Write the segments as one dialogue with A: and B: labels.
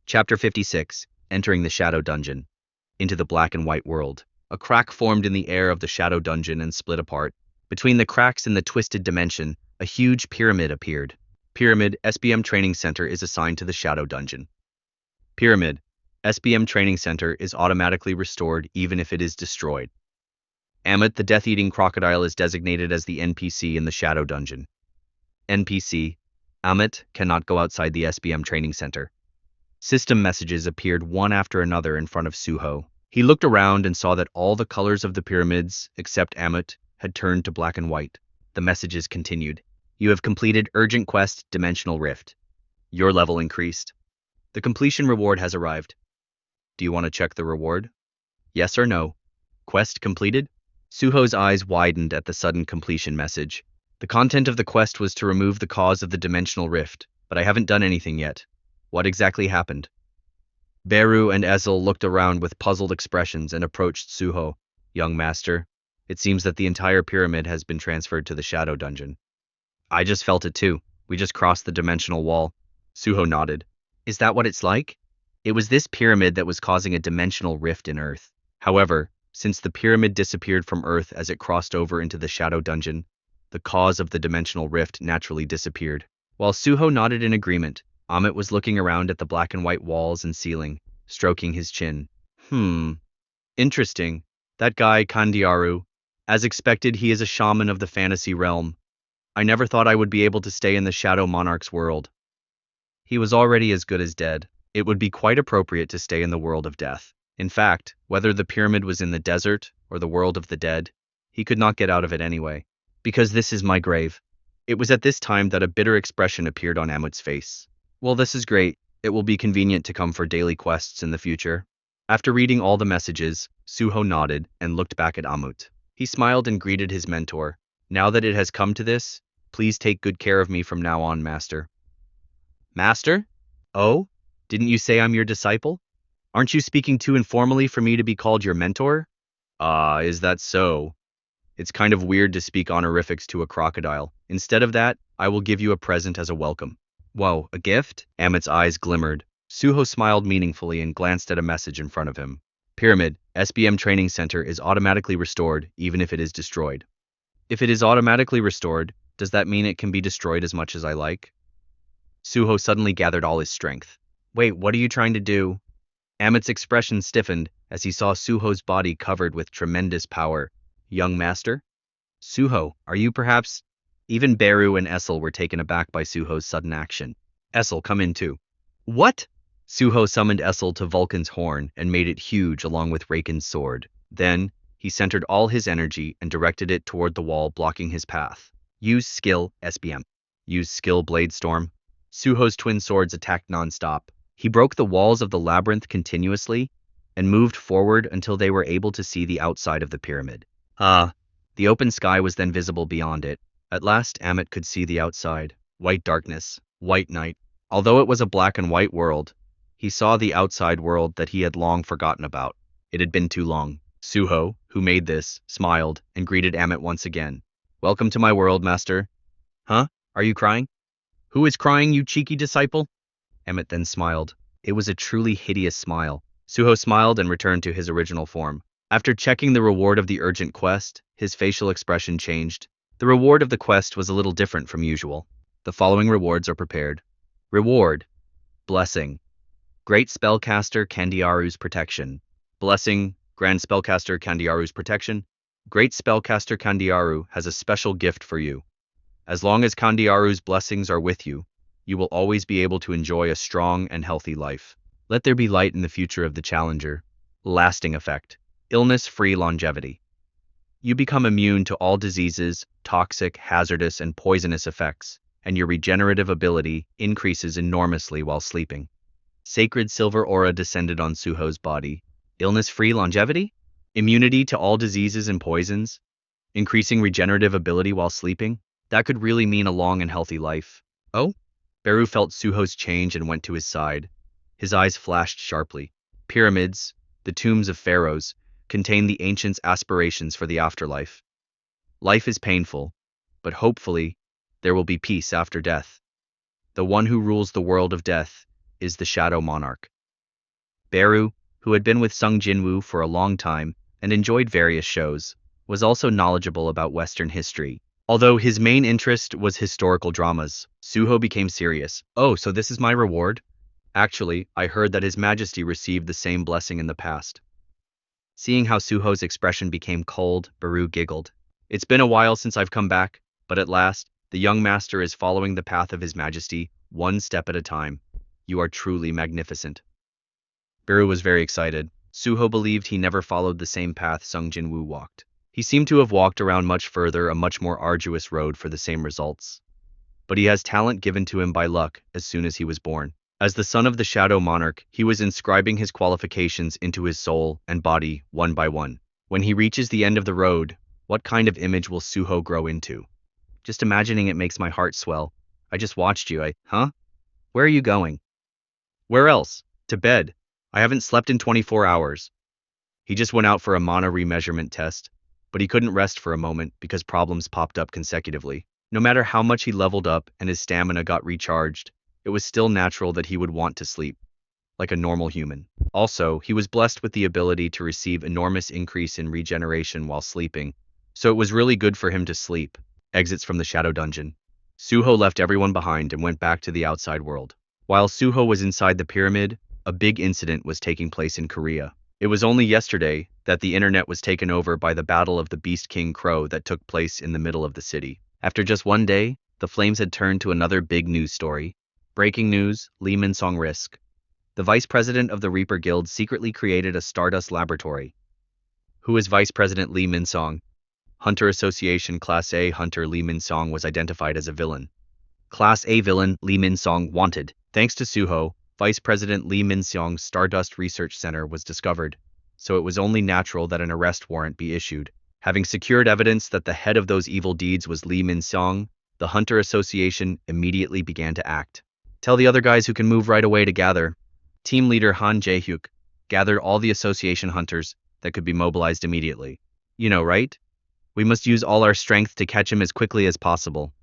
A: Chapter 56, Entering the Shadow Dungeon. Into the black and white world. A crack formed in the air of the shadow dungeon and split apart. Between the cracks in the twisted dimension, a huge pyramid appeared. Pyramid, SBM Training Center is assigned to the shadow dungeon. Pyramid, SBM Training Center is automatically restored even if it is destroyed. Ammut, the death-eating crocodile, is designated as the NPC in the shadow dungeon. NPC, Ammut cannot go outside the SBM Training Center. System messages appeared one after another in front of Suho. He looked around and saw that all the colors of the pyramids, except Ammut, had turned to black and white. The messages continued. You have completed Urgent Quest Dimensional Rift. Your level increased. The completion reward has arrived. Do you want to check the reward? Yes or no? Quest completed? Suho's eyes widened at the sudden completion message. The content of the quest was to remove the cause of the dimensional rift, but I haven't done anything yet. What exactly happened? Beru and Ezel looked around with puzzled expressions and approached Suho. Young master, it seems that the entire pyramid has been transferred to the shadow dungeon. I just felt it too. We just crossed the dimensional wall. Suho nodded. Is that what it's like? It was this pyramid that was causing a dimensional rift in Earth. However, since the pyramid disappeared from Earth as it crossed over into the shadow dungeon, the cause of the dimensional rift naturally disappeared. While Suho nodded in agreement, Ammut was looking around at the black and white walls and ceiling, stroking his chin. Interesting. That guy, Kandiaru. As expected, he is a shaman of the fantasy realm. I never thought I would be able to stay in the Shadow Monarch's world. He was already as good as dead. It would be quite appropriate to stay in the world of death. In fact, whether the pyramid was in the desert or the world of the dead, he could not get out of it anyway. Because this is my grave. It was at this time that a bitter expression appeared on Ammut's face. Well, this is great. It will be convenient to come for daily quests in the future. After reading all the messages, Suho nodded and looked back at Ammut. He smiled and greeted his mentor. Now that it has come to this, please take good care of me from now on, master. Master? Oh? Didn't you say I'm your disciple? Aren't you speaking too informally for me to be called your mentor? Is that so? It's kind of weird to speak honorifics to a crocodile. Instead of that, I will give you a present as a welcome. Whoa, a gift? Ammut's eyes glimmered. Suho smiled meaningfully and glanced at a message in front of him. Pyramid, SBM Training Center is automatically restored even if it is destroyed. If it is automatically restored, does that mean it can be destroyed as much as I like? Suho suddenly gathered all his strength. Wait, what are you trying to do? Ammut's expression stiffened as he saw Suho's body covered with tremendous power. Young master? Suho, are you perhaps... Even Beru and Ezel were taken aback by Suho's sudden action. Ezel, come in too. What? Suho summoned Ezel to Vulcan's horn and made it huge along with Raken's sword. Then, he centered all his energy and directed it toward the wall blocking his path. Use skill, SBM. Use skill, Blade Storm. Suho's twin swords attacked non-stop. He broke the walls of the labyrinth continuously and moved forward until they were able to see the outside of the pyramid. The open sky was then visible beyond it. At last, Ammut could see the outside. White darkness, white night. Although it was a black and white world, he saw the outside world that he had long forgotten about. It had been too long. Suho, who made this, smiled and greeted Ammut once again. Welcome to my world, master. Huh? Are you crying? Who is crying, you cheeky disciple? Ammut then smiled. It was a truly hideous smile. Suho smiled and returned to his original form. After checking the reward of the urgent quest, his facial expression changed. The reward of the quest was a little different from usual. The following rewards are prepared. Reward. Blessing. Great Spellcaster Kandiaru's Protection. Blessing. Grand Spellcaster Kandiaru's Protection. Great Spellcaster Kandiaru has a special gift for you. As long as Kandiaru's blessings are with you, you will always be able to enjoy a strong and healthy life. Let there be light in the future of the challenger. Lasting effect. Illness-free longevity. You become immune to all diseases, toxic, hazardous, and poisonous effects, and your regenerative ability increases enormously while sleeping. Sacred silver aura descended on Suho's body. Illness-free longevity? Immunity to all diseases and poisons? Increasing regenerative ability while sleeping? That could really mean a long and healthy life. Oh? Beru felt Suho's change and went to his side. His eyes flashed sharply. Pyramids, the tombs of pharaohs, contain the ancients' aspirations for the afterlife. Life is painful, but hopefully, there will be peace after death. The one who rules the world of death is the Shadow Monarch. Beru, who had been with Sung Jinwoo for a long time and enjoyed various shows, was also knowledgeable about Western history. Although his main interest was historical dramas, Suho became serious. "Oh, so this is my reward? Actually, I heard that His Majesty received the same blessing in the past." Seeing how Suho's expression became cold, Beru giggled. "It's been a while since I've come back, but at last, the young master is following the path of His Majesty, one step at a time. You are truly magnificent." Beru was very excited. Suho believed he never followed the same path Sung Jinwoo walked. He seemed to have walked around much further, a much more arduous road for the same results. But he has talent given to him by luck as soon as he was born. As the son of the Shadow Monarch, he was inscribing his qualifications into his soul and body one by one. When he reaches the end of the road, what kind of image will Suho grow into? Just imagining it makes my heart swell. I just watched you, Huh? Where are you going? Where else? To bed. I haven't slept in 24 hours. He just went out for a mana remeasurement test, but he couldn't rest for a moment because problems popped up consecutively. No matter how much he leveled up and his stamina got recharged, it was still natural that he would want to sleep, like a normal human. Also, he was blessed with the ability to receive enormous increase in regeneration while sleeping, so it was really good for him to sleep. Exits from the Shadow Dungeon. Suho left everyone behind and went back to the outside world. While Suho was inside the pyramid, a big incident was taking place in Korea. It was only yesterday that the internet was taken over by the Battle of the Beast King Crow that took place in the middle of the city. After just one day, the flames had turned to another big news story. Breaking news, Lee Minseong risk. The vice president of the Reaper Guild secretly created a stardust laboratory. Who is Vice President Lee Minseong? Hunter Association Class A Hunter Lee Minseong was identified as a villain. Class A villain Lee Minseong wanted. Thanks to Suho, Vice President Lee Minseong's Stardust Research Center was discovered, so it was only natural that an arrest warrant be issued. Having secured evidence that the head of those evil deeds was Lee Minseong, the Hunter Association immediately began to act. "Tell the other guys who can move right away to gather." Team leader Han Jae-hyuk gathered all the association hunters that could be mobilized immediately. "You know, right? We must use all our strength to catch him as quickly as possible."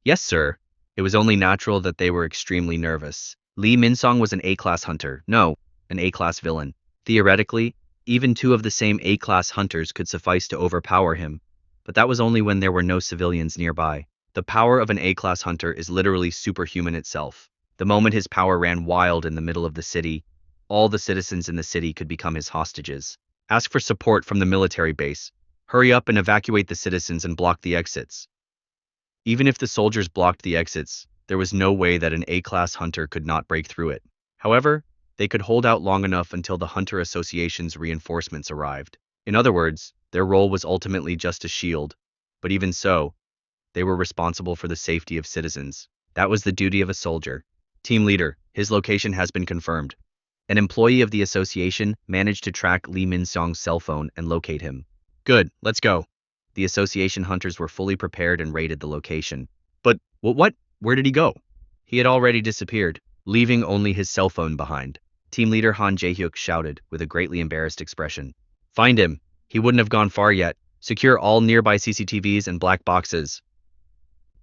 A: "Yes, sir." It was only natural that they were extremely nervous. Lee Minseong was an A-class hunter. No, an A-class villain. Theoretically, even two of the same A-class hunters could suffice to overpower him, but that was only when there were no civilians nearby. The power of an A-class hunter is literally superhuman itself. The moment his power ran wild in the middle of the city, all the citizens in the city could become his hostages. Ask for support from the military base. Hurry up and evacuate the citizens and block the exits. Even if the soldiers blocked the exits, there was no way that an A-class hunter could not break through it. However, they could hold out long enough until the Hunter Association's reinforcements arrived. In other words, their role was ultimately just a shield, but even so, they were responsible for the safety of citizens. That was the duty of a soldier. Team leader, his location has been confirmed. An employee of the association managed to track Lee Minseong's cell phone and locate him. Good, let's go. The association hunters were fully prepared and raided the location. But, what? Where did he go? He had already disappeared, leaving only his cell phone behind. Team leader Han Jae-hyuk shouted with a greatly embarrassed expression. "Find him. He wouldn't have gone far yet. Secure all nearby CCTVs and black boxes."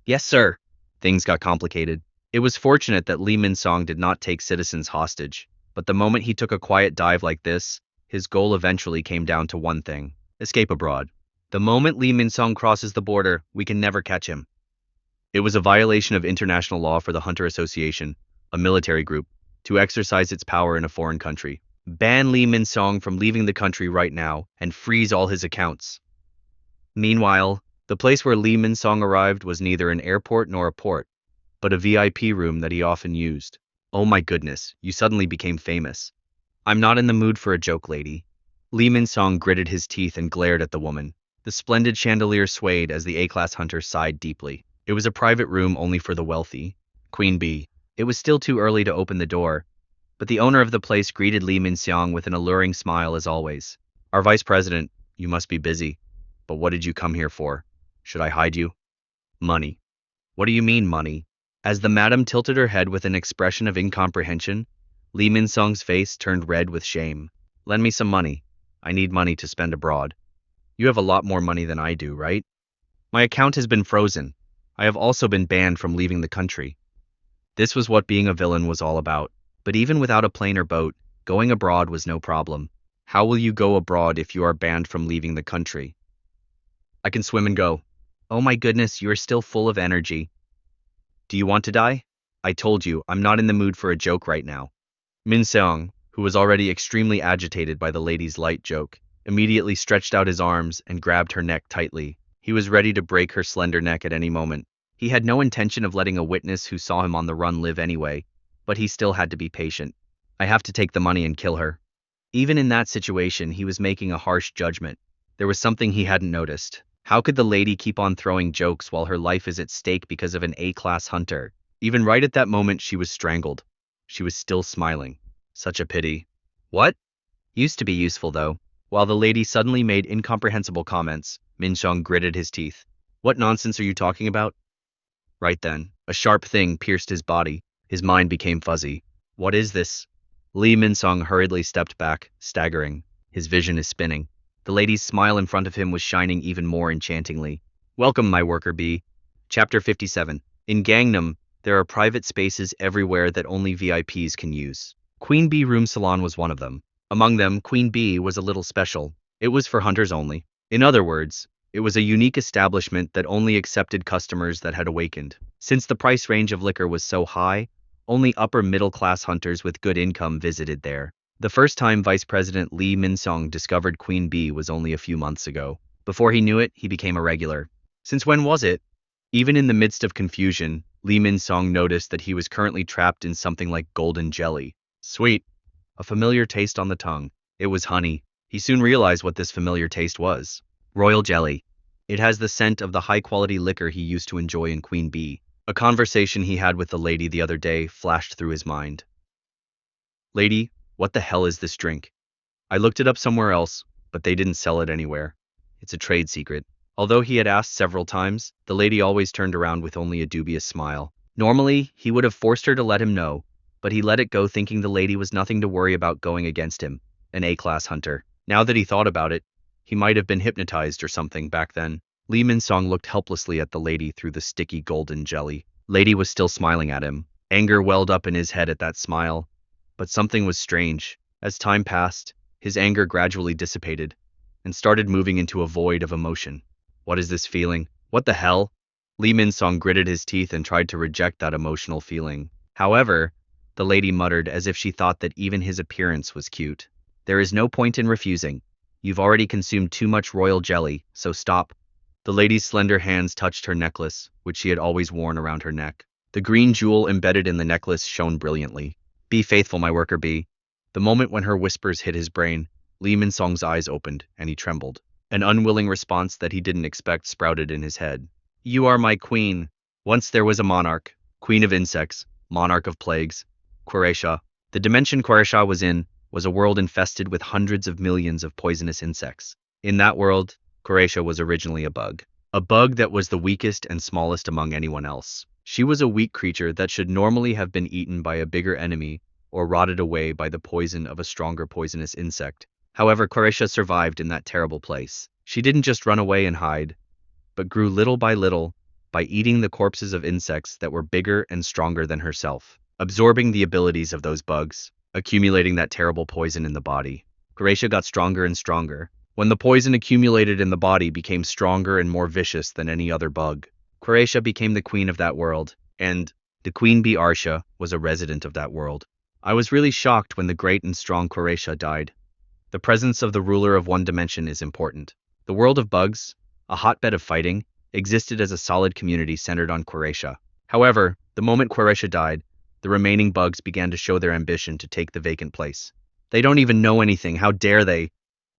A: "Yes, sir." Things got complicated. It was fortunate that Lee Minseong did not take citizens hostage, but the moment he took a quiet dive like this, his goal eventually came down to one thing: escape abroad. The moment Lee Minseong crosses the border, we can never catch him. It was a violation of international law for the Hunter Association, a military group, to exercise its power in a foreign country. Ban Lee Minseong from leaving the country right now and freeze all his accounts. Meanwhile, the place where Lee Minseong arrived was neither an airport nor a port, but a VIP room that he often used. "Oh my goodness, you suddenly became famous." "I'm not in the mood for a joke, lady." Lee Minseong gritted his teeth and glared at the woman. The splendid chandelier swayed as the A-class hunter sighed deeply. It was a private room only for the wealthy. Queen Bee. It was still too early to open the door, but the owner of the place greeted Lee Minseong with an alluring smile as always. "Our vice president, you must be busy. But what did you come here for? Should I hide you?" "Money." "What do you mean, money?" As the madam tilted her head with an expression of incomprehension, Lee Minseong's face turned red with shame. "Lend me some money. I need money to spend abroad." "You have a lot more money than I do, right?" "My account has been frozen. I have also been banned from leaving the country." This was what being a villain was all about. But even without a plane or boat, Going abroad was no problem. How will you go abroad if you are banned from leaving the country? I can swim and go. Oh my goodness, you are still full of energy. Do you want to die? I told you, I'm not in the mood for a joke right now. Minseong, who was already extremely agitated by the lady's light joke, immediately stretched out his arms and grabbed her neck tightly. He was ready to break her slender neck at any moment. He had no intention of letting a witness who saw him on the run live anyway, but he still had to be patient. I have to take the money and kill her. Even in that situation, he was making a harsh judgment. There was something he hadn't noticed. How could the lady keep on throwing jokes while her life is at stake because of an A-class hunter? Even right at that moment, she was strangled. She was still smiling. Such a pity. What? Used to be useful, though. While the lady suddenly made incomprehensible comments, Minseong gritted his teeth. What nonsense are you talking about? Right then, a sharp thing pierced his body. His mind became fuzzy. What is this? Lee Minseong hurriedly stepped back, staggering. His vision is spinning. The lady's smile in front of him was shining even more enchantingly. Welcome, my worker bee. Chapter 57. In Gangnam, there are private spaces everywhere that only VIPs can use. Queen Bee Room Salon was one of them. Among them, Queen Bee was a little special. It was for hunters only. In other words, it was a unique establishment that only accepted customers that had awakened. Since the price range of liquor was so high, only upper-middle-class hunters with good income visited there. The first time Vice President Lee Minseong discovered Queen Bee was only a few months ago. Before he knew it, he became a regular. Since when was it? Even in the midst of confusion, Lee Minseong noticed that he was currently trapped in something like golden jelly. Sweet. A familiar taste on the tongue. It was honey. He soon realized what this familiar taste was. Royal jelly. It has the scent of the high-quality liquor he used to enjoy in Queen Bee. A conversation he had with the lady the other day flashed through his mind. Lady, what the hell is this drink? I looked it up somewhere else, but they didn't sell it anywhere. It's a trade secret. Although he had asked several times, the lady always turned around with only a dubious smile. Normally, he would have forced her to let him know, but he let it go thinking the lady was nothing to worry about going against him, an A-class hunter. Now that he thought about it, he might have been hypnotized or something back then. Lee Minseong looked helplessly at the lady through the sticky golden jelly. Lady was still smiling at him. Anger welled up in his head at that smile. But something was strange. As time passed, his anger gradually dissipated and started moving into a void of emotion. What is this feeling? What the hell? Lee Minseong gritted his teeth and tried to reject that emotional feeling. However, the lady muttered as if she thought that even his appearance was cute. There is no point in refusing. You've already consumed too much royal jelly, so stop. The lady's slender hands touched her necklace, which she had always worn around her neck. The green jewel embedded in the necklace shone brilliantly. Be faithful, my worker bee. The moment when her whispers hit his brain, Lee Minseong's eyes opened, and he trembled. An unwilling response that he didn't expect sprouted in his head. You are my queen. Once there was a monarch, queen of insects, monarch of plagues, Querehsha. The dimension Querehsha was in was a world infested with hundreds of millions of poisonous insects. In that world, Querehsha was originally a bug that was the weakest and smallest among anyone else. She was a weak creature that should normally have been eaten by a bigger enemy or rotted away by the poison of a stronger poisonous insect. However, Querehsha survived in that terrible place. She didn't just run away and hide, but grew little by eating the corpses of insects that were bigger and stronger than herself, absorbing the abilities of those bugs, accumulating that terrible poison in the body. Querehsha got stronger and stronger. When the poison accumulated in the body became stronger and more vicious than any other bug, Querehsha became the queen of that world, and the queen bee Arsha was a resident of that world. I was really shocked when the great and strong Querehsha died. The presence of the ruler of one dimension is important. The world of bugs, a hotbed of fighting, existed as a solid community centered on Querehsha. However, the moment Querehsha died, the remaining bugs began to show their ambition to take the vacant place. They don't even know anything, how dare they?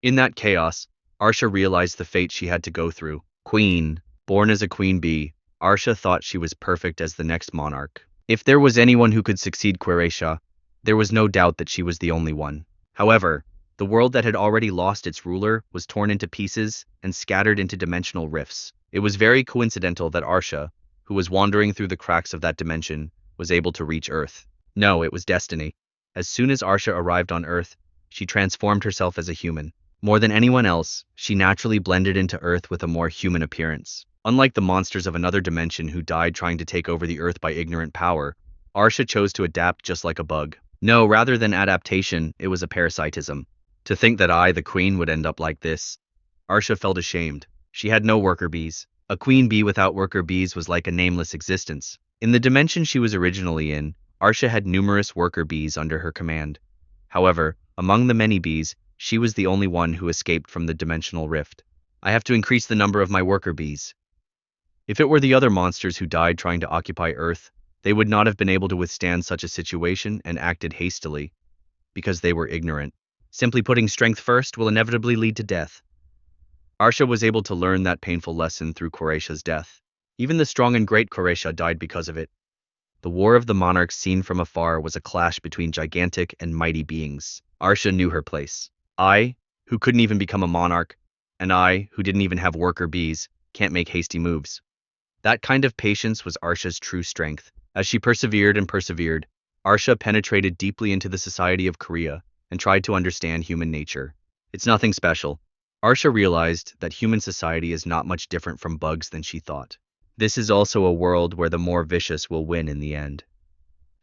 A: In that chaos, Arsha realized the fate she had to go through. Queen, born as a queen bee, Arsha thought she was perfect as the next monarch. If there was anyone who could succeed Querehsha, there was no doubt that she was the only one. However, the world that had already lost its ruler was torn into pieces and scattered into dimensional rifts. It was very coincidental that Arsha, who was wandering through the cracks of that dimension, was able to reach Earth. No, it was destiny. As soon as Arsha arrived on Earth, she transformed herself as a human. More than anyone else, she naturally blended into Earth with a more human appearance. Unlike the monsters of another dimension who died trying to take over the Earth by ignorant power, Arsha chose to adapt just like a bug. No, rather than adaptation, it was a parasitism. To think that I, the queen, would end up like this. Arsha felt ashamed. She had no worker bees. A queen bee without worker bees was like a nameless existence. In the dimension she was originally in, Arsha had numerous worker bees under her command. However, among the many bees, she was the only one who escaped from the dimensional rift. I have to increase the number of my worker bees. If it were the other monsters who died trying to occupy Earth, they would not have been able to withstand such a situation and acted hastily, because they were ignorant. Simply putting strength first will inevitably lead to death. Arsha was able to learn that painful lesson through Querehsha's death. Even the strong and great Querehsha died because of it. The War of the Monarchs seen from afar was a clash between gigantic and mighty beings. Arsha knew her place. I, who couldn't even become a monarch, and I, who didn't even have worker bees, can't make hasty moves. That kind of patience was Arsha's true strength. As she persevered and persevered, Arsha penetrated deeply into the society of Korea and tried to understand human nature. It's nothing special. Arsha realized that human society is not much different from bugs than she thought. This is also a world where the more vicious will win in the end.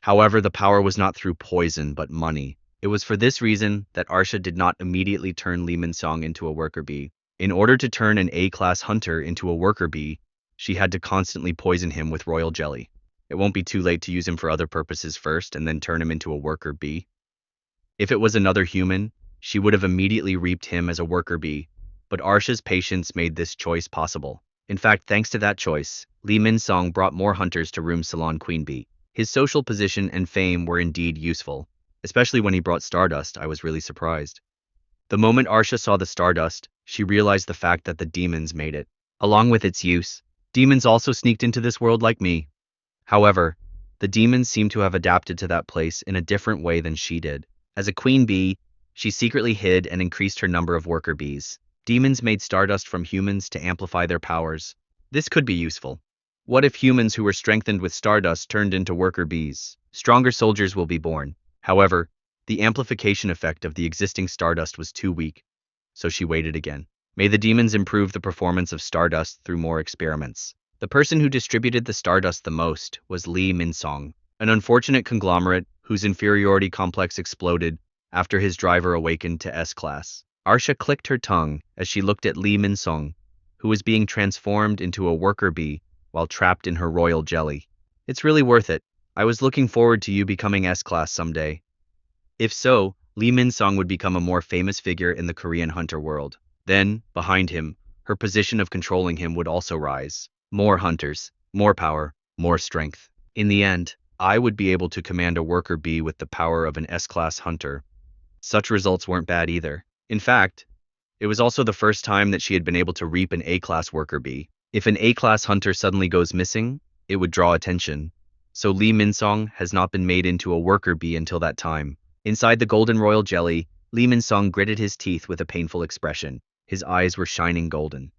A: However, the power was not through poison but money. It was for this reason that Arsha did not immediately turn Lee Minseong into a worker bee. In order to turn an A-class hunter into a worker bee, she had to constantly poison him with royal jelly. It won't be too late to use him for other purposes first and then turn him into a worker bee. If it was another human, she would have immediately reaped him as a worker bee, but Arsha's patience made this choice possible. In fact, thanks to that choice, Lee Minseong brought more hunters to Room Salon Queen Bee. His social position and fame were indeed useful. Especially when he brought stardust, I was really surprised. The moment Arsha saw the stardust, she realized the fact that the demons made it. Along with its use, demons also sneaked into this world like me. However, the demons seem to have adapted to that place in a different way than she did. As a queen bee, she secretly hid and increased her number of worker bees. Demons made stardust from humans to amplify their powers. This could be useful. What if humans who were strengthened with stardust turned into worker bees? Stronger soldiers will be born. However, the amplification effect of the existing stardust was too weak, so she waited again. May the demons improve the performance of stardust through more experiments. The person who distributed the stardust the most was Lee Minseong, an unfortunate conglomerate whose inferiority complex exploded after his driver awakened to S-Class. Arsha clicked her tongue as she looked at Lee Minseong, who was being transformed into a worker bee while trapped in her royal jelly. It's really worth it. I was looking forward to you becoming S-Class someday. If so, Lee Minseong would become a more famous figure in the Korean hunter world. Then, behind him, her position of controlling him would also rise. More hunters, more power, more strength. In the end, I would be able to command a worker bee with the power of an S-Class hunter. Such results weren't bad either. In fact, it was also the first time that she had been able to reap an A-Class worker bee. If an A-Class hunter suddenly goes missing, it would draw attention. So Lee Minseong has not been made into a worker bee until that time. Inside the golden royal jelly, Lee Minseong gritted his teeth with a painful expression. His eyes were shining golden.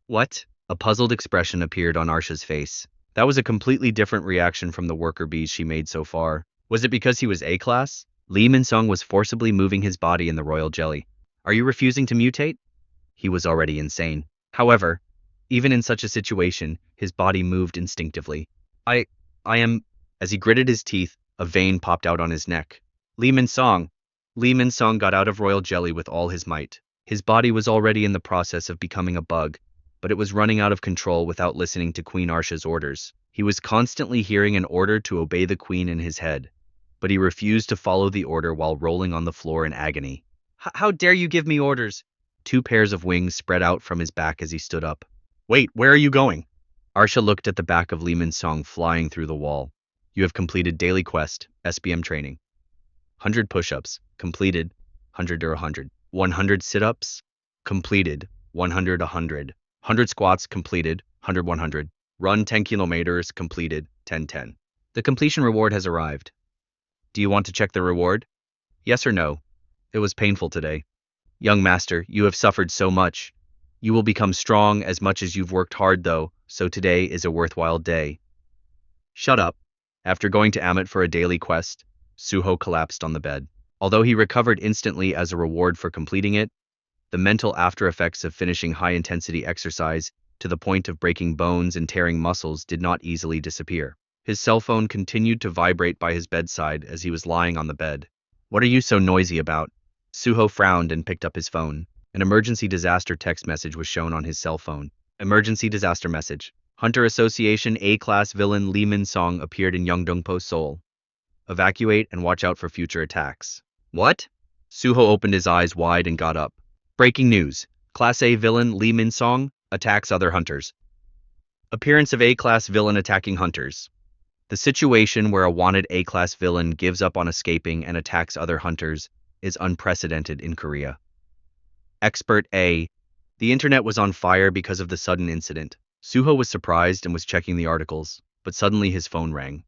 A: What? A puzzled expression appeared on Arsha's face. That was a completely different reaction from the worker bees she made so far. Was it because he was A-Class? Lee Minseong was forcibly moving his body in the royal jelly. Are you refusing to mutate? He was already insane. However, even in such a situation, his body moved instinctively. I am... As he gritted his teeth, a vein popped out on his neck. Lee Minseong! Lee Minseong got out of royal jelly with all his might. His body was already in the process of becoming a bug, but it was running out of control without listening to Queen Arsha's orders. He was constantly hearing an order to obey the queen in his head, but he refused to follow the order while rolling on the floor in agony. How dare you give me orders? 2 pairs of wings spread out from his back as he stood up. Wait, where are you going? Arsha looked at the back of Lee Minseong flying through the wall. You have completed daily quest, SBM training. 100 push-ups, completed, 100 or 100. 100 sit-ups, completed, 100 100. 100 squats, completed, 100 100. Run 10 kilometers, completed, 10 10. The completion reward has arrived. Do you want to check the reward? Yes or no? It was painful today. Young master, you have suffered so much. You will become strong as much as you've worked hard though, so today is a worthwhile day. Shut up. After going to Ammut for a daily quest, Suho collapsed on the bed. Although he recovered instantly as a reward for completing it, the mental after effects of finishing high-intensity exercise to the point of breaking bones and tearing muscles did not easily disappear. His cell phone continued to vibrate by his bedside as he was lying on the bed. What are you so noisy about? Suho frowned and picked up his phone. An emergency disaster text message was shown on his cell phone. Emergency disaster message. Hunter Association A-Class villain Lee Minseong appeared in Yeongdongpo, Seoul. Evacuate and watch out for future attacks. What? Suho opened his eyes wide and got up. Breaking news. Class A villain Lee Minseong attacks other hunters. Appearance of A-Class villain attacking hunters. The situation where a wanted A-Class villain gives up on escaping and attacks other hunters is unprecedented in Korea. Expert A. The internet was on fire because of the sudden incident. Suho was surprised and was checking the articles, but suddenly his phone rang.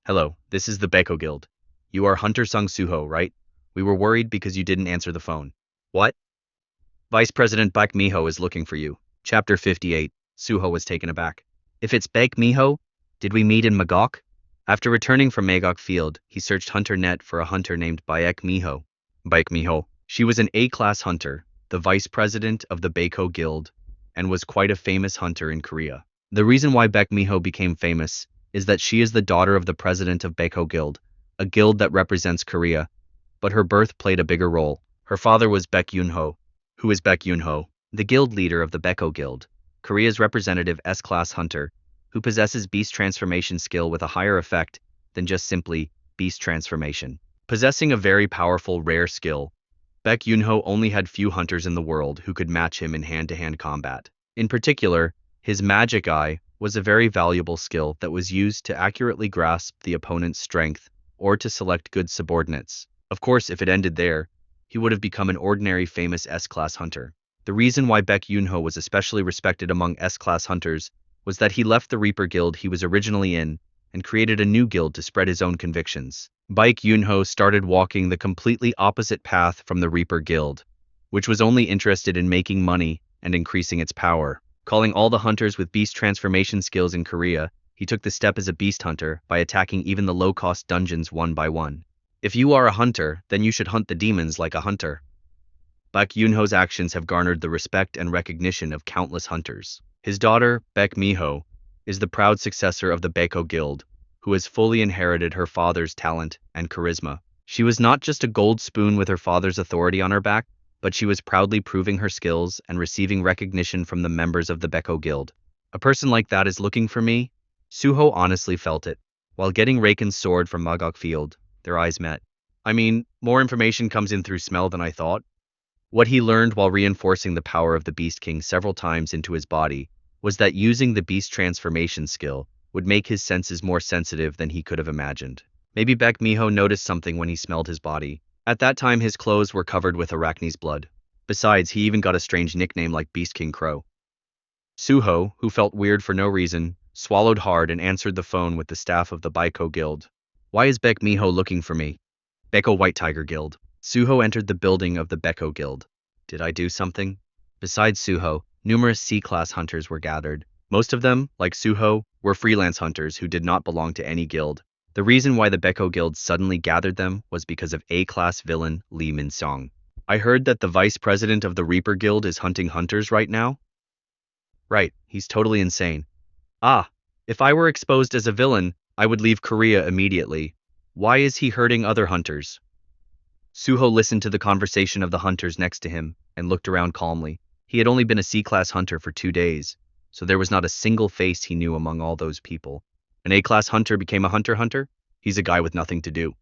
A: Hello, this is the Baekho Guild. You are Hunter Sung Suho, right? We were worried because you didn't answer the phone. What? Vice President Baek Miho is looking for you. Chapter 58. Suho was taken aback. If it's Baek Miho, did we meet in Magok? After returning from Magok Field, he searched HunterNet for a hunter named Baek Miho. Baek Miho. She was an A-class hunter, the vice president of the Baekho Guild, and was quite a famous hunter in Korea. The reason why Baek Miho became famous is that she is the daughter of the president of Baekho Guild, a guild that represents Korea, but her birth played a bigger role. Her father was Baek Yunho. Who is Baek Yunho? The guild leader of the Baekho Guild, Korea's representative S-class hunter, who possesses beast transformation skill with a higher effect than just simply beast transformation. Possessing a very powerful, rare skill, Baek Yunho only had few hunters in the world who could match him in hand-to-hand combat. In particular, his magic eye was a very valuable skill that was used to accurately grasp the opponent's strength or to select good subordinates. Of course, if it ended there, he would have become an ordinary famous S-class hunter. The reason why Baek Yunho was especially respected among S-class hunters was that he left the Reaper Guild he was originally in and created a new guild to spread his own convictions. Baek Yunho started walking the completely opposite path from the Reaper Guild, which was only interested in making money and increasing its power. Calling all the hunters with beast transformation skills in Korea, he took the step as a beast hunter by attacking even the low-cost dungeons one by one. If you are a hunter, then you should hunt the demons like a hunter. Baek Yunho's actions have garnered the respect and recognition of countless hunters. His daughter, Baek Miho, is the proud successor of the Baekho Guild, who has fully inherited her father's talent and charisma. She was not just a gold spoon with her father's authority on her back, but she was proudly proving her skills and receiving recognition from the members of the Baekho Guild. A person like that is looking for me? Suho honestly felt it. While getting Raken's sword from Magok Field, their eyes met. I mean, more information comes in through smell than I thought. What he learned while reinforcing the power of the Beast King several times into his body was that using the beast transformation skill would make his senses more sensitive than he could have imagined. Maybe Baek Miho noticed something when he smelled his body. At that time, his clothes were covered with Arachne's blood. Besides, he even got a strange nickname like Beast King Crow. Suho, who felt weird for no reason, swallowed hard and answered the phone with the staff of the Baekho Guild. Why is Baek Miho looking for me? Baekho White Tiger Guild. Suho entered the building of the Baekho Guild. Did I do something? Besides Suho, numerous C-class hunters were gathered. Most of them, like Suho, were freelance hunters who did not belong to any guild. The reason why the Baekho Guild suddenly gathered them was because of A-class villain Lee Minseong. I heard that the vice president of the Reaper Guild is hunting hunters right now? Right, he's totally insane. Ah, if I were exposed as a villain, I would leave Korea immediately. Why is he hurting other hunters? Suho listened to the conversation of the hunters next to him and looked around calmly. He had only been a C-class hunter for 2 days, so there was not a single face he knew among all those people. An A-class hunter became a hunter? He's a guy with nothing to do.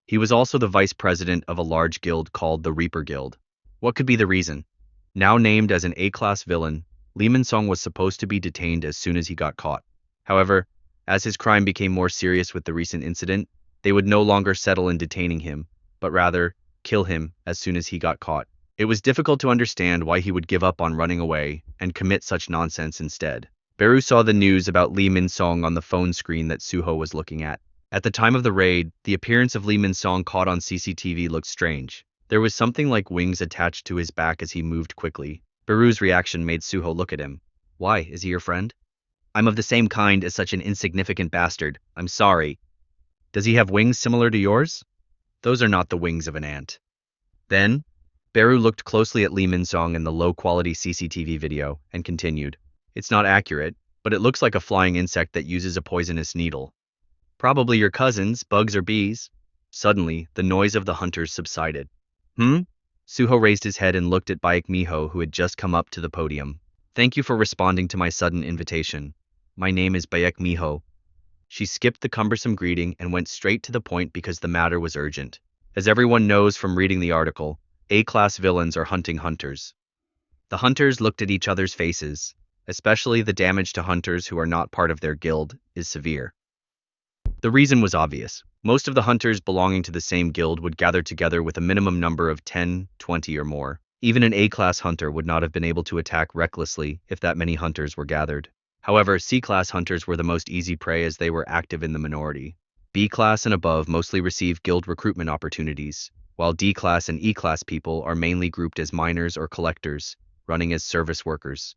A: He was also the vice president of a large guild called the Reaper Guild. What could be the reason? Now named as an A-class villain, Lee Minseong was supposed to be detained as soon as he got caught. However, as his crime became more serious with the recent incident, they would no longer settle in detaining him, but rather kill him as soon as he got caught. It was difficult to understand why he would give up on running away and commit such nonsense instead. Baekho saw the news about Lee Minseong on the phone screen that Suho was looking at. At the time of the raid, the appearance of Lee Minseong caught on CCTV looked strange. There was something like wings attached to his back as he moved quickly. Baekho's reaction made Suho look at him. Why, is he your friend? I'm of the same kind as such an insignificant bastard. I'm sorry. Does he have wings similar to yours? Those are not the wings of an ant. Then, Baekho looked closely at Lee Minseong in the low-quality CCTV video and continued. It's not accurate. but it looks like a flying insect that uses a poisonous needle. Probably your cousins, bugs or bees. Suddenly, the noise of the hunters subsided. Hmm? Suho raised his head and looked at Baek Miho, who had just come up to the podium. Thank you for responding to my sudden invitation. My name is Baek Miho. She skipped the cumbersome greeting and went straight to the point because the matter was urgent. As everyone knows from reading the article, A-class villains are hunting hunters. The hunters looked at each other's faces, especially the damage to hunters who are not part of their guild is severe. The reason was obvious. Most of the hunters belonging to the same guild would gather together with a minimum number of 10, 20 or more. Even an A-class hunter would not have been able to attack recklessly if that many hunters were gathered. However, C-class hunters were the most easy prey as they were active in the minority. B-class and above mostly receive guild recruitment opportunities, while D-class and E-class people are mainly grouped as miners or collectors, running as service workers.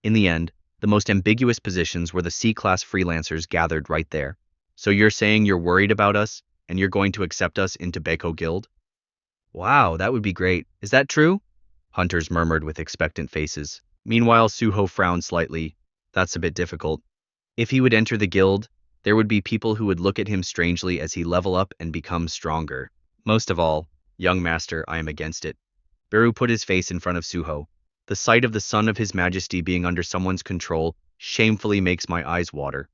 A: In the end, the most ambiguous positions were the C-class freelancers gathered right there. So you're saying you're worried about us, and you're going to accept us into Baekho Guild? Wow, that would be great. Is that true? Hunters murmured with expectant faces. Meanwhile, Suho frowned slightly. That's a bit difficult. If he would enter the guild, there would be people who would look at him strangely as he level up and become stronger. Most of all, young master, I am against it. Beru put his face in front of Suho. The sight of the son of his majesty being under someone's control shamefully makes my eyes water.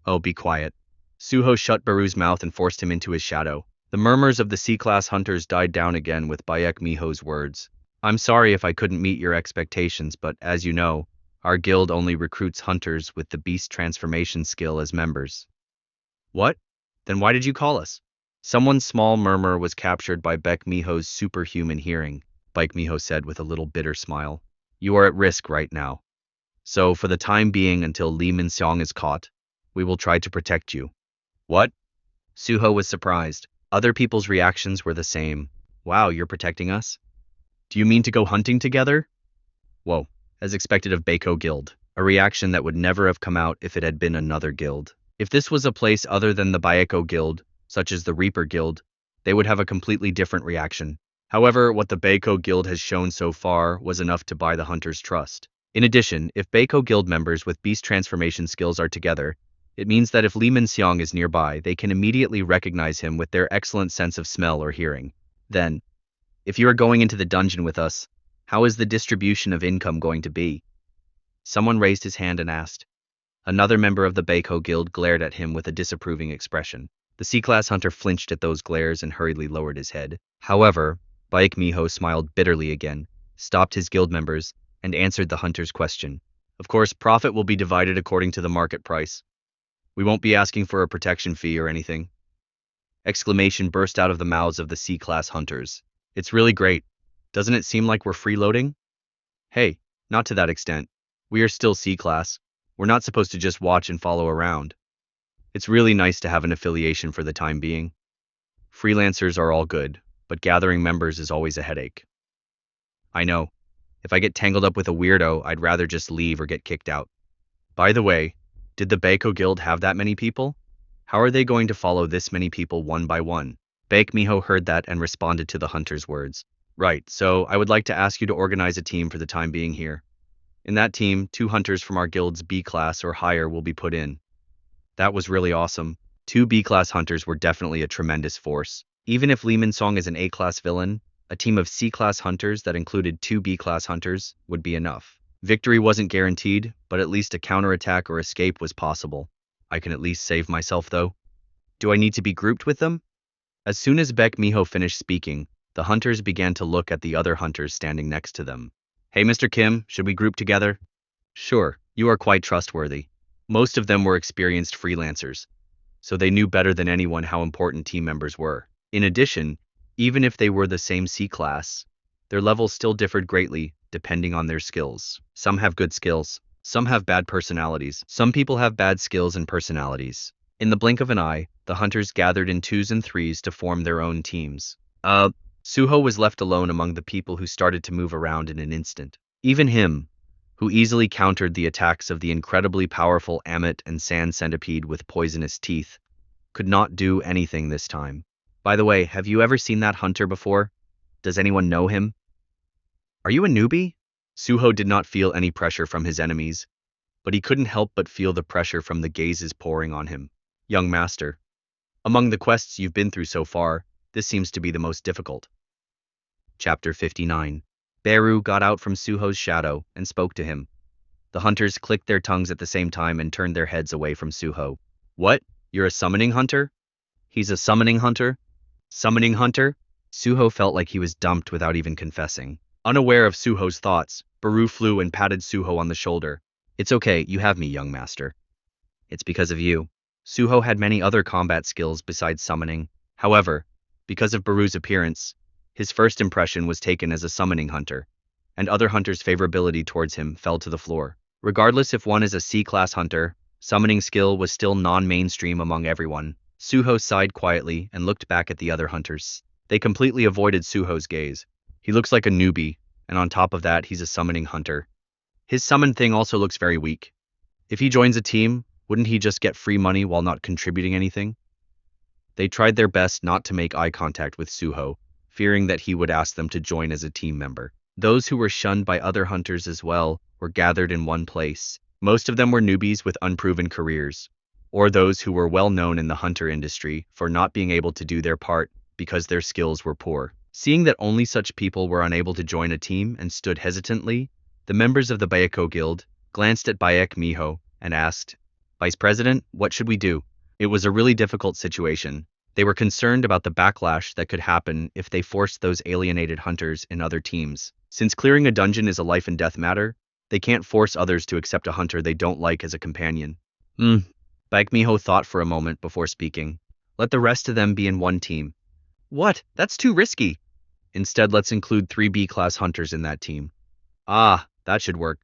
A: Oh, be quiet. Suho shut Beru's mouth and forced him into his shadow. The murmurs of the C-class hunters died down again with Baek Miho's words. I'm sorry if I couldn't meet your expectations, but as you know, our guild only recruits hunters with the beast transformation skill as members. What? Then why did you call us? Someone's small murmur was captured by Baek Miho's superhuman hearing, Baek Miho said with a little bitter smile. You are at risk right now. So, for the time being until Lee Minseong is caught, we will try to protect you. What? Suho was surprised. Other people's reactions were the same. Wow, you're protecting us? Do you mean to go hunting together? Whoa, as expected of Baekho Guild, a reaction that would never have come out if it had been another guild. If this was a place other than the Baekho Guild, such as the Reaper Guild, they would have a completely different reaction. However, what the Baekho Guild has shown so far was enough to buy the hunters' trust. In addition, if Baekho Guild members with beast transformation skills are together, it means that if Lee Minseong is nearby, they can immediately recognize him with their excellent sense of smell or hearing. Then, if you are going into the dungeon with us, how is the distribution of income going to be? Someone raised his hand and asked. Another member of the Baekho Guild glared at him with a disapproving expression. The C-class hunter flinched at those glares and hurriedly lowered his head. However, Baek Miho smiled bitterly again, stopped his guild members, and answered the hunter's question. Of course, profit will be divided according to the market price. We won't be asking for a protection fee or anything. Exclamation burst out of the mouths of the C-class hunters. It's really great. Doesn't it seem like we're freeloading? Hey, not to that extent. We are still C-class. We're not supposed to just watch and follow around. It's really nice to have an affiliation for the time being. Freelancers are all good, but gathering members is always a headache. I know. If I get tangled up with a weirdo, I'd rather just leave or get kicked out. By the way, did the Baekho Guild have that many people? How are they going to follow this many people one by one? Baek Miho heard that and responded to the hunter's words. Right, so I would like to ask you to organize a team for the time being here. In that team, 2 hunters from our guild's B-class or higher will be put in. That was really awesome. 2 B-class hunters were definitely a tremendous force. Even if Lee Minseong is an A-class villain, a team of C-class hunters that included 2 B-class hunters would be enough. Victory wasn't guaranteed, but at least a counterattack or escape was possible. I can at least save myself, though. Do I need to be grouped with them? As soon as Baek Miho finished speaking, the hunters began to look at the other hunters standing next to them. Hey, Mr. Kim, should we group together? Sure, you are quite trustworthy. Most of them were experienced freelancers, so they knew better than anyone how important team members were. In addition, even if they were the same C-class, their levels still differed greatly depending on their skills. Some have good skills, some have bad personalities, some people have bad skills and personalities. In the blink of an eye, the hunters gathered in 2s and 3s to form their own teams. Suho was left alone among the people who started to move around in an instant. Even him, who easily countered the attacks of the incredibly powerful Ammut and sand centipede with poisonous teeth, could not do anything this time. By the way, have you ever seen that hunter before? Does anyone know him? Are you a newbie? Suho did not feel any pressure from his enemies. but he couldn't help but feel the pressure from the gazes pouring on him. Young master, among the quests you've been through so far, this seems to be the most difficult. Chapter 59. Beru got out from Suho's shadow and spoke to him. The hunters clicked their tongues at the same time and turned their heads away from Suho. What? You're a summoning hunter? He's a summoning hunter? Summoning hunter? Suho felt like he was dumped without even confessing. Unaware of Suho's thoughts, Beru flew and patted Suho on the shoulder. It's okay, you have me, young master. It's because of you. Suho had many other combat skills besides summoning. However, because of Beru's appearance, his first impression was taken as a summoning hunter, and other hunters' favorability towards him fell to the floor. Regardless if one is a C-class hunter, summoning skill was still non-mainstream among everyone. Suho sighed quietly and looked back at the other hunters. They completely avoided Suho's gaze. He looks like a newbie, and on top of that, he's a summoning hunter. His summon thing also looks very weak. If he joins a team, wouldn't he just get free money while not contributing anything? They tried their best not to make eye contact with Suho, fearing that he would ask them to join as a team member. Those who were shunned by other hunters as well were gathered in one place. Most of them were newbies with unproven careers, or those who were well known in the hunter industry for not being able to do their part because their skills were poor. Seeing that only such people were unable to join a team and stood hesitantly, the members of the Baekho Guild glanced at Baek Miho and asked, "Vice President, what should we do?" It was a really difficult situation. They were concerned about the backlash that could happen if they forced those alienated hunters in other teams. Since clearing a dungeon is a life and death matter, they can't force others to accept a hunter they don't like as a companion. Baek Miho thought for a moment before speaking. Let the rest of them be in one team. What? That's too risky. Instead, let's include 3 B-class hunters in that team. Ah, that should work.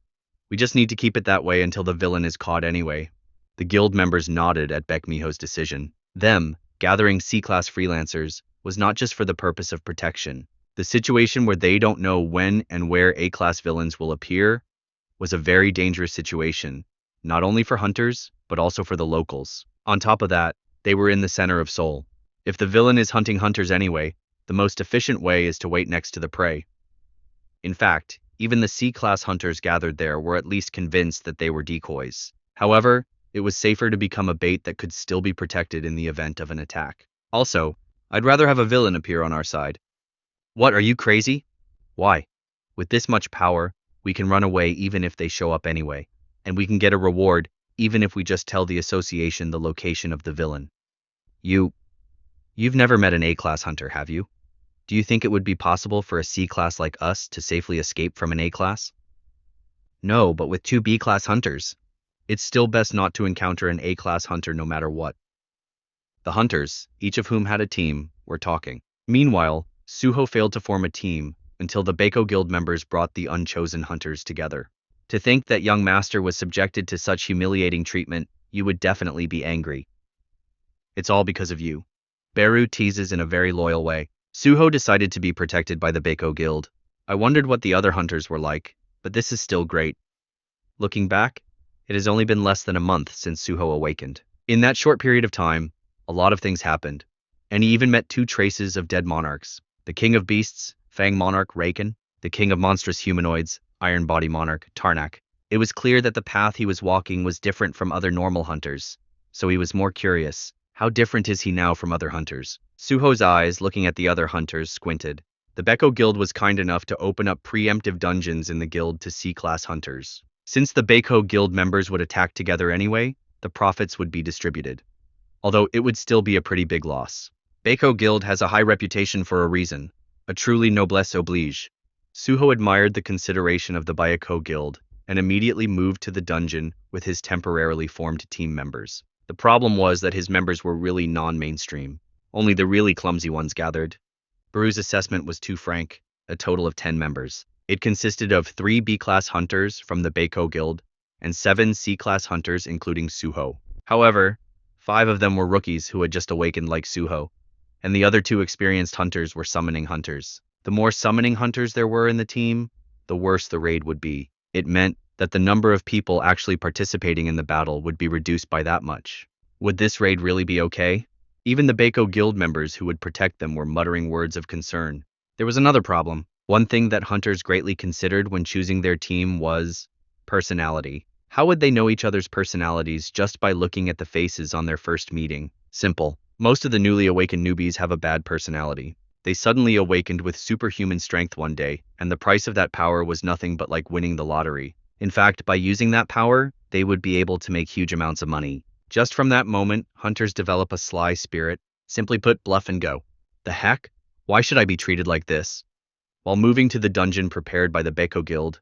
A: We just need to keep it that way until the villain is caught anyway. The guild members nodded at Baek Miho's decision. Them, gathering C-class freelancers, was not just for the purpose of protection. The situation where they don't know when and where A-class villains will appear was a very dangerous situation, not only for hunters, but also for the locals. On top of that, they were in the center of Seoul. If the villain is hunting hunters anyway, the most efficient way is to wait next to the prey. In fact, even the C-class hunters gathered there were at least convinced that they were decoys. However, it was safer to become a bait that could still be protected in the event of an attack. Also, I'd rather have a villain appear on our side. What, are you crazy? Why? With this much power, we can run away even if they show up anyway, and we can get a reward even if we just tell the association the location of the villain. You've never met an A-class hunter, have you? Do you think it would be possible for a C-class like us to safely escape from an A-class? No, but with 2 B-class hunters, it's still best not to encounter an A-class hunter no matter what. The hunters, each of whom had a team, were talking. Meanwhile, Suho failed to form a team until the Baekho Guild members brought the unchosen hunters together. To think that young master was subjected to such humiliating treatment, you would definitely be angry. It's all because of you. Beru teases in a very loyal way. Suho decided to be protected by the Baekho Guild. I wondered what the other hunters were like, but this is still great. Looking back, it has only been less than a month since Suho awakened. In that short period of time, a lot of things happened, and he even met 2 traces of dead monarchs. The King of Beasts, Fang Monarch Raken, the King of Monstrous Humanoids, Iron Body Monarch Tarnak. It was clear that the path he was walking was different from other normal hunters, so he was more curious. How different is he now from other hunters? Suho's eyes, looking at the other hunters, squinted. The Baekho Guild was kind enough to open up preemptive dungeons in the guild to C-class hunters. Since the Baekho Guild members would attack together anyway, the profits would be distributed. Although it would still be a pretty big loss. Baekho Guild has a high reputation for a reason, a truly noblesse oblige. Suho admired the consideration of the Baekho Guild and immediately moved to the dungeon with his temporarily formed team members. The problem was that his members were really non-mainstream. Only the really clumsy ones gathered. Beru's assessment was too frank, a total of 10 members. It consisted of 3 B-class hunters from the Baekho Guild and 7 C-class hunters including Suho. However, 5 of them were rookies who had just awakened like Suho, and the other 2 experienced hunters were summoning hunters. The more summoning hunters there were in the team, the worse the raid would be. It meant that the number of people actually participating in the battle would be reduced by that much. Would this raid really be okay? Even the Baekho Guild members who would protect them were muttering words of concern. There was another problem. One thing that hunters greatly considered when choosing their team was personality. How would they know each other's personalities just by looking at the faces on their first meeting? Simple. Most of the newly awakened newbies have a bad personality. They suddenly awakened with superhuman strength one day, and the price of that power was nothing but like winning the lottery. In fact, by using that power, they would be able to make huge amounts of money. Just from that moment, hunters develop a sly spirit. Simply put, bluff and go. The heck? Why should I be treated like this? While moving to the dungeon prepared by the Baekho Guild,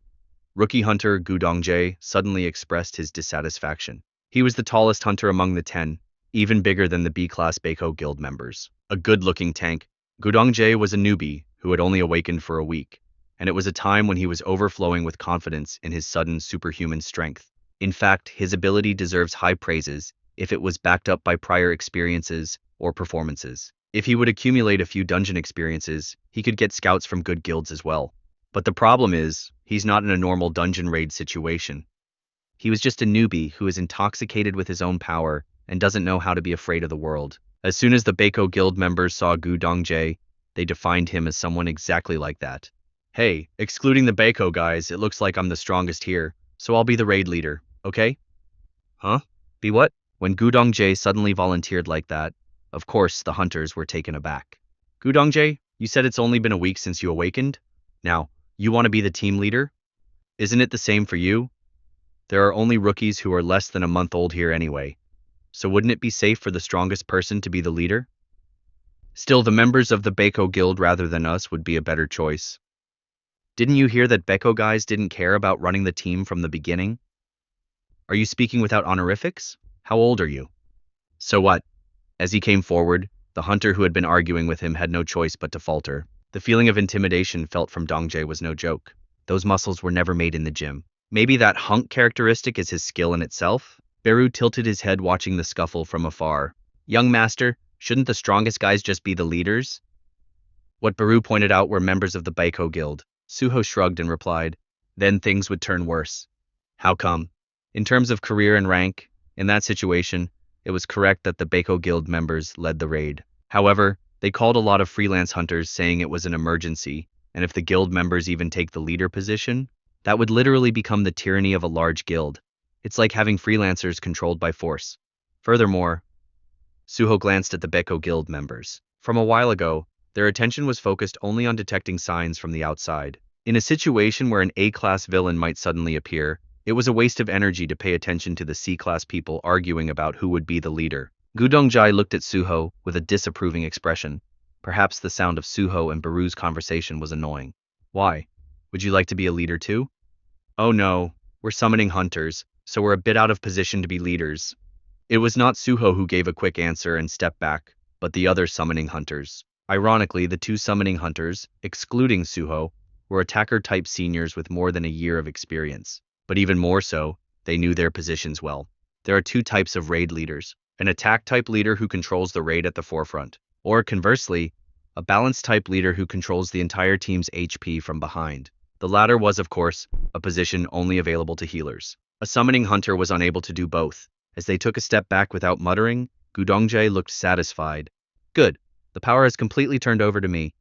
A: rookie hunter Gu Dongjae suddenly expressed his dissatisfaction. He was the tallest hunter among the 10, even bigger than the B-Class Baekho Guild members. A good-looking tank, Gu Dongjae was a newbie who had only awakened for a week, and it was a time when he was overflowing with confidence in his sudden superhuman strength. In fact, his ability deserves high praises if it was backed up by prior experiences or performances. If he would accumulate a few dungeon experiences, he could get scouts from good guilds as well. But the problem is, he's not in a normal dungeon raid situation. He was just a newbie who is intoxicated with his own power and doesn't know how to be afraid of the world. As soon as the Baekho Guild members saw Gu Dongjae, they defined him as someone exactly like that. Hey, excluding the Baekho guys, it looks like I'm the strongest here, so I'll be the raid leader, okay? Huh? Be what? When Gu Dongjae suddenly volunteered like that, of course the hunters were taken aback. Gu Dongjae, you said it's only been a week since you awakened? Now, you want to be the team leader? Isn't it the same for you? There are only rookies who are less than a month old here anyway. So wouldn't it be safe for the strongest person to be the leader? Still, the members of the Baekho Guild rather than us would be a better choice. Didn't you hear that Baekho guys didn't care about running the team from the beginning? Are you speaking without honorifics? How old are you? So what? As he came forward, the hunter who had been arguing with him had no choice but to falter. The feeling of intimidation felt from Dongjae was no joke. Those muscles were never made in the gym. Maybe that hunk characteristic is his skill in itself? Beru tilted his head watching the scuffle from afar. Young master, shouldn't the strongest guys just be the leaders? What Beru pointed out were members of the Baekho Guild. Suho shrugged and replied, then things would turn worse. How come? In terms of career and rank, in that situation, it was correct that the Baekho Guild members led the raid. However, they called a lot of freelance hunters saying it was an emergency, and if the guild members even take the leader position, that would literally become the tyranny of a large guild. It's like having freelancers controlled by force. Furthermore, Suho glanced at the Baekho Guild members. From a while ago, their attention was focused only on detecting signs from the outside. In a situation where an A-class villain might suddenly appear, it was a waste of energy to pay attention to the C-class people arguing about who would be the leader. Gu Dongjae looked at Suho with a disapproving expression. Perhaps the sound of Suho and Beru's conversation was annoying. Why? Would you like to be a leader too? Oh no, we're summoning hunters, so we're a bit out of position to be leaders. It was not Suho who gave a quick answer and stepped back, but the other summoning hunters. Ironically, the two summoning hunters, excluding Suho, were attacker-type seniors with more than a year of experience. But even more so, they knew their positions well. There are two types of raid leaders. An attack-type leader who controls the raid at the forefront, or conversely, a balance-type leader who controls the entire team's HP from behind. The latter was, of course, a position only available to healers. A summoning hunter was unable to do both. As they took a step back without muttering, Gu Dongjae looked satisfied. Good. The power has completely turned over to me.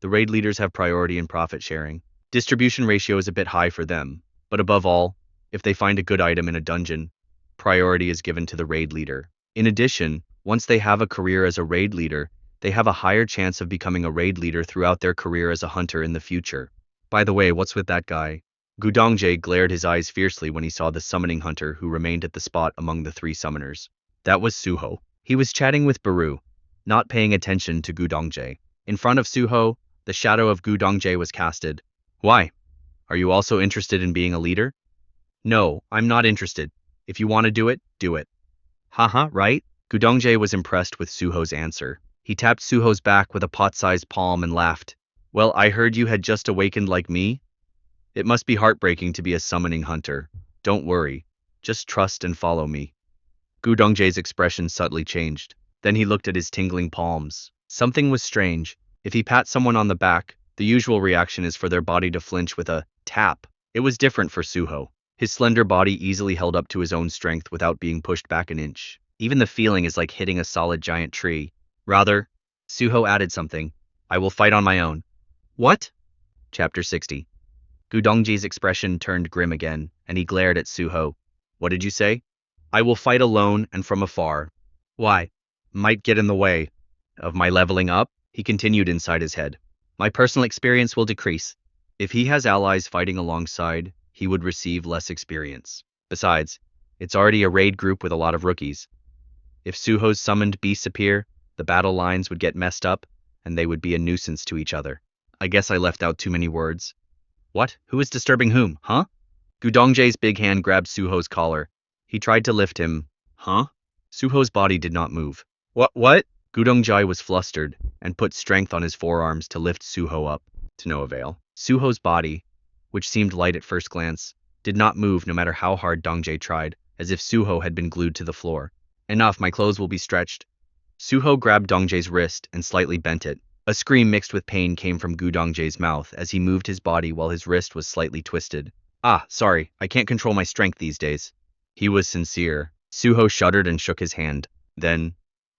A: The raid leaders have priority in profit sharing. Distribution ratio is a bit high for them, but above all, if they find a good item in a dungeon, priority is given to the raid leader. In addition, once they have a career as a raid leader, they have a higher chance of becoming a raid leader throughout their career as a hunter in the future. By the way, what's with that guy? Gu Dongjae glared his eyes fiercely when he saw the summoning hunter who remained at the spot among the three summoners. That was Suho. He was chatting with Beru, not paying attention to Gu Dongjae. In front of Suho, the shadow of Gu Dongjae was casted. Why? Are you also interested in being a leader? No, I'm not interested. If you want to do it, do it. Haha, right? Gu Dongjae was impressed with Suho's answer. He tapped Suho's back with a pot-sized palm and laughed. Well, I heard you had just awakened like me. It must be heartbreaking to be a summoning hunter. Don't worry. Just trust and follow me. Gu Dongjae's expression subtly changed. Then he looked at his tingling palms. Something was strange. If he pat someone on the back, the usual reaction is for their body to flinch with a tap. It was different for Suho. His slender body easily held up to his own strength without being pushed back an inch. Even the feeling is like hitting a solid giant tree. Rather, Suho added something. I will fight on my own. What? Chapter 60. Gu Dongjae's expression turned grim again, and he glared at Suho. What did you say? I will fight alone and from afar. Why? Might get in the way of my leveling up, he continued inside his head. My personal experience will decrease. If he has allies fighting alongside, he would receive less experience. Besides, it's already a raid group with a lot of rookies. If Suho's summoned beasts appear, the battle lines would get messed up, and they would be a nuisance to each other. I guess I left out too many words. What? Who is disturbing whom, huh? Gu Dongjae's big hand grabbed Suho's collar. He tried to lift him. Huh? Suho's body did not move. What? Gu Dongjae was flustered, and put strength on his forearms to lift Suho up, to no avail. Suho's body, which seemed light at first glance, did not move no matter how hard Dongjae tried, as if Suho had been glued to the floor. Enough, my clothes will be stretched. Suho grabbed Dongjae's wrist and slightly bent it. A scream mixed with pain came from Gu Dongjae's mouth as he moved his body while his wrist was slightly twisted. Ah, sorry, I can't control my strength these days. He was sincere. Suho shuddered and shook his hand. Then,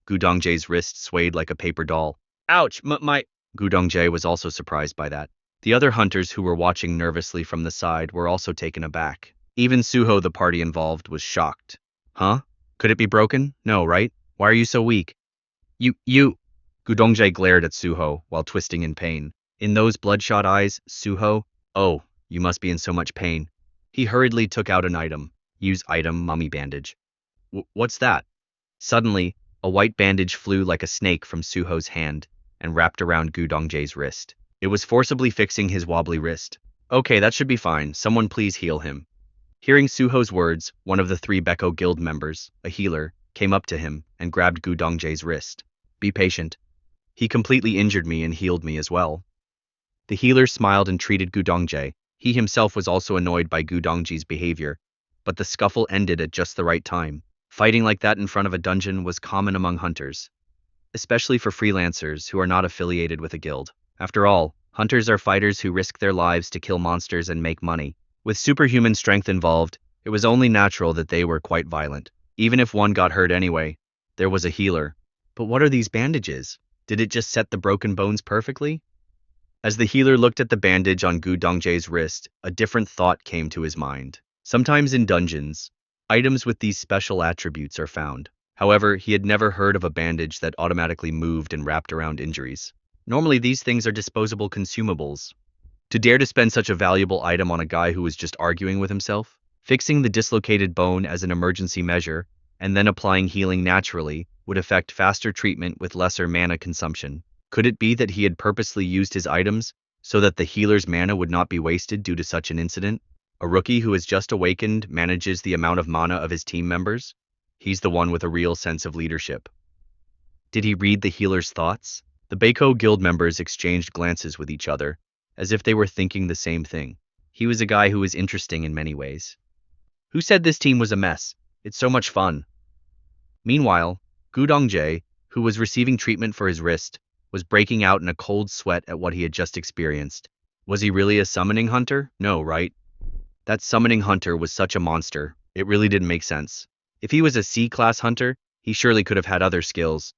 A: Gu Dongjae's wrist swayed like a paper doll. Ouch, my... Gu Dongjae was also surprised by that. The other hunters who were watching nervously from the side were also taken aback. Even Suho, the party involved, was shocked. Huh? Could it be broken? No, right? Why are you so weak? You... Gu Dongjae glared at Suho while twisting in pain. In those bloodshot eyes, Suho... Oh, you must be in so much pain. He hurriedly took out an item. Use item mummy bandage. What's that? Suddenly, a white bandage flew like a snake from Suho's hand and wrapped around Gu Dongjae's wrist. It was forcibly fixing his wobbly wrist. Okay, that should be fine. Someone please heal him. Hearing Suho's words, one of the 3 Baekho Guild members, a healer, came up to him and grabbed Gu Dongjae's wrist. Be patient. He completely injured me and healed me as well. The healer smiled and treated Gu Dongjae. He himself was also annoyed by Gu Dongjae's behavior, but the scuffle ended at just the right time. Fighting like that in front of a dungeon was common among hunters, especially for freelancers who are not affiliated with a guild. After all, hunters are fighters who risk their lives to kill monsters and make money. With superhuman strength involved, it was only natural that they were quite violent. Even if one got hurt anyway, there was a healer. But what are these bandages? Did it just set the broken bones perfectly? As the healer looked at the bandage on Gu Dongjae's wrist, a different thought came to his mind. Sometimes in dungeons, items with these special attributes are found. However, he had never heard of a bandage that automatically moved and wrapped around injuries. Normally these things are disposable consumables. To dare to spend such a valuable item on a guy who was just arguing with himself, fixing the dislocated bone as an emergency measure, and then applying healing naturally, would affect faster treatment with lesser mana consumption. Could it be that he had purposely used his items so that the healer's mana would not be wasted due to such an incident? A rookie who has just awakened manages the amount of mana of his team members? He's the one with a real sense of leadership. Did he read the healer's thoughts? The Baekho Guild members exchanged glances with each other, as if they were thinking the same thing. He was a guy who was interesting in many ways. Who said this team was a mess? It's so much fun. Meanwhile, Gu Dongjae, who was receiving treatment for his wrist, was breaking out in a cold sweat at what he had just experienced. Was he really a summoning hunter? No, right? That summoning hunter was such a monster, it really didn't make sense. If he was a C-class hunter, he surely could have had other skills.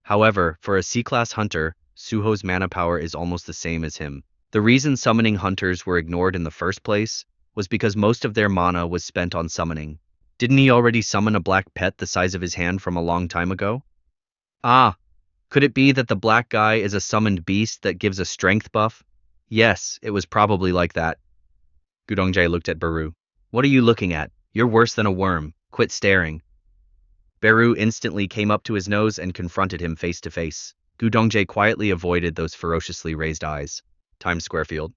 A: However, for a C-class hunter, Suho's mana power is almost the same as him. The reason summoning hunters were ignored in the first place was because most of their mana was spent on summoning. Didn't he already summon a black pet the size of his hand from a long time ago? Ah, could it be that the black guy is a summoned beast that gives a strength buff? Yes, it was probably like that. Gu Dongjae looked at Baru. What are you looking at? You're worse than a worm. Quit staring. Baru instantly came up to his nose and confronted him face to face. Gu Dongjae quietly avoided those ferociously raised eyes. Times Square Field.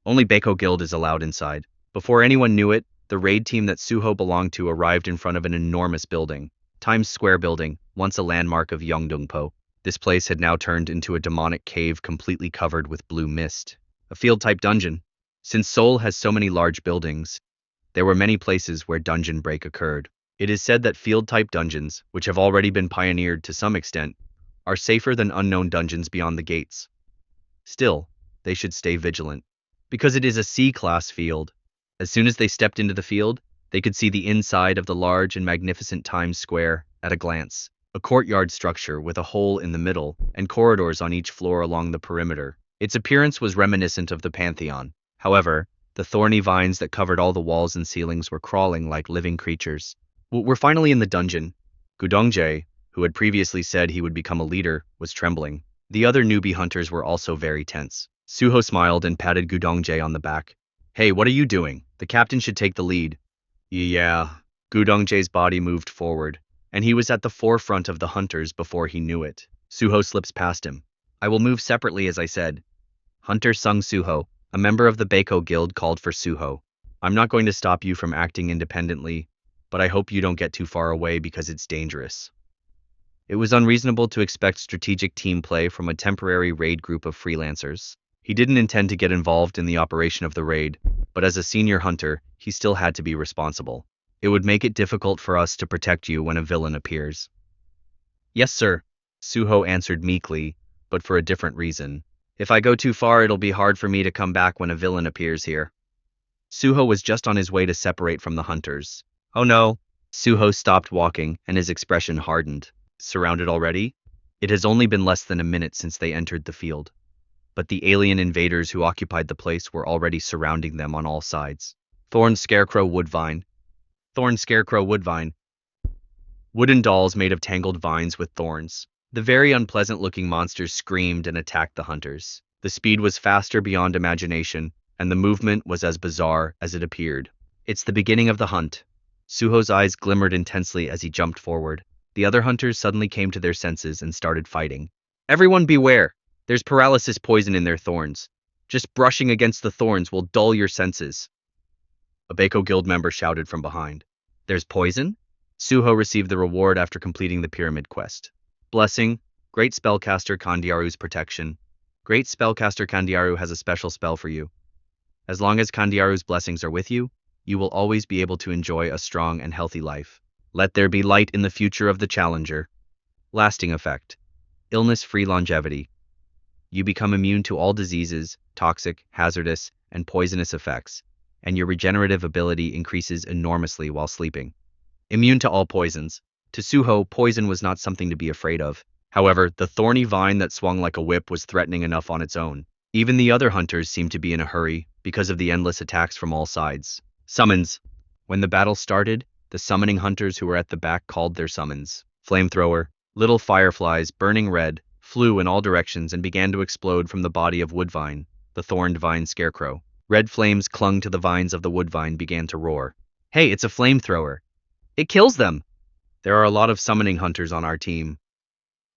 A: Only Baekho Guild is allowed inside. Before anyone knew it, the raid team that Suho belonged to arrived in front of an enormous building. Times Square building, once a landmark of Yeongdongpo. This place had now turned into a demonic cave completely covered with blue mist. A field-type dungeon. Since Seoul has so many large buildings, there were many places where dungeon break occurred. It is said that field-type dungeons, which have already been pioneered to some extent, are safer than unknown dungeons beyond the gates. Still, they should stay vigilant. Because it is a C-class field, as soon as they stepped into the field, they could see the inside of the large and magnificent Times Square at a glance. A courtyard structure with a hole in the middle and corridors on each floor along the perimeter. Its appearance was reminiscent of the Pantheon. However, The thorny vines that covered all the walls and ceilings were crawling like living creatures. We're finally in the dungeon. Gu Dongjae, who had previously said he would become a leader, was trembling. The other newbie hunters were also very tense. Suho smiled and patted Gu Dongjae on the back. Hey, what are you doing? The captain should take the lead. Yeah. Gu Dongjae's body moved forward, and he was at the forefront of the hunters before he knew it. Suho slips past him. I will move separately, as I said. Hunter Sung Suho, a member of the Baekho Guild, called for Suho. I'm not going to stop you from acting independently, but I hope you don't get too far away because it's dangerous. It was unreasonable to expect strategic team play from a temporary raid group of freelancers. He didn't intend to get involved in the operation of the raid, but as a senior hunter, he still had to be responsible. It would make it difficult for us to protect you when a villain appears. Yes, sir, Suho answered meekly, but for a different reason. If I go too far, it'll be hard for me to come back when a villain appears here. Suho was just on his way to separate from the hunters. Oh no. Suho stopped walking, and his expression hardened. Surrounded already? It has only been less than a minute since they entered the field. But the alien invaders who occupied the place were already surrounding them on all sides. Thorned Scarecrow Woodvine. Thorned Scarecrow Woodvine. Wooden dolls made of tangled vines with thorns. The very unpleasant-looking monsters screamed and attacked the hunters. The speed was faster beyond imagination, and the movement was as bizarre as it appeared. It's the beginning of the hunt. Suho's eyes glimmered intensely as he jumped forward. The other hunters suddenly came to their senses and started fighting. Everyone beware! There's paralysis poison in their thorns. Just brushing against the thorns will dull your senses. A Baekho Guild member shouted from behind. There's poison? Suho received the reward after completing the pyramid quest. Blessing, Great Spellcaster Kandiaru's protection. Great Spellcaster Kandiaru has a special spell for you. As long as Kandiaru's blessings are with you, you will always be able to enjoy a strong and healthy life. Let there be light in the future of the challenger. Lasting effect. Illness-free longevity. You become immune to all diseases, toxic, hazardous, and poisonous effects, and your regenerative ability increases enormously while sleeping. Immune to all poisons. To Suho, poison was not something to be afraid of. However, the thorny vine that swung like a whip was threatening enough on its own. Even the other hunters seemed to be in a hurry because of the endless attacks from all sides. Summons. When the battle started, the summoning hunters who were at the back called their summons. Flamethrower. Little fireflies, burning red, flew in all directions and began to explode from the body of Woodvine, the thorned vine scarecrow. Red flames clung to the vines of the Woodvine began to roar. Hey, it's a flamethrower. It kills them! There are a lot of summoning hunters on our team.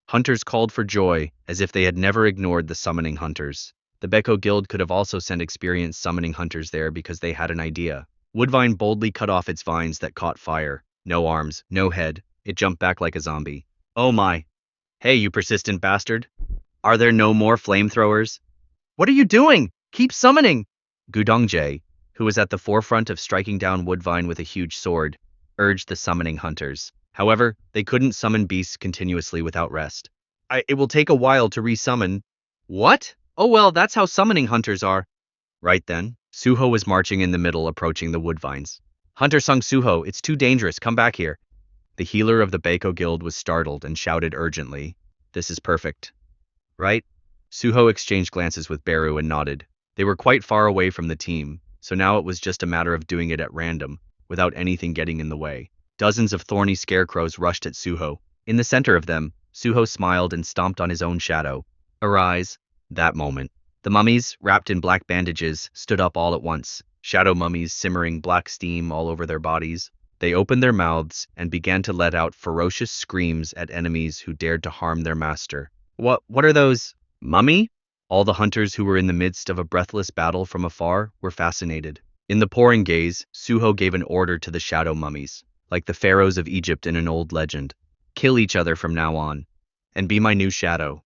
A: Hunters called for joy, as if they had never ignored the summoning hunters. The Baekho Guild could have also sent experienced summoning hunters there because they had an idea. Woodvine boldly cut off its vines that caught fire. No arms, no head. It jumped back like a zombie. Oh my. Hey, you persistent bastard. Are there no more flamethrowers? What are you doing? Keep summoning! Gu Dongjae, who was at the forefront of striking down Woodvine with a huge sword, urged the summoning hunters. However, they couldn't summon beasts continuously without rest. It will take a while to resummon. What? Oh well, that's how summoning hunters are. Right then, Suho was marching in the middle approaching the Woodvines. Hunter Sung Suho, it's too dangerous, come back here. The healer of the Baekho Guild was startled and shouted urgently. This is perfect. Right? Suho exchanged glances with Beru and nodded. They were quite far away from the team, so now it was just a matter of doing it at random, without anything getting in the way. Dozens of thorny scarecrows rushed at Suho. In the center of them, Suho smiled and stomped on his own shadow. Arise. That moment. The mummies, wrapped in black bandages, stood up all at once. Shadow mummies simmering black steam all over their bodies. They opened their mouths and began to let out ferocious screams at enemies who dared to harm their master. What are those? Mummy? All the hunters who were in the midst of a breathless battle from afar were fascinated. In the pouring gaze, Suho gave an order to the shadow mummies. Like the pharaohs of Egypt in an old legend. Kill each other from now on. And be my new shadow.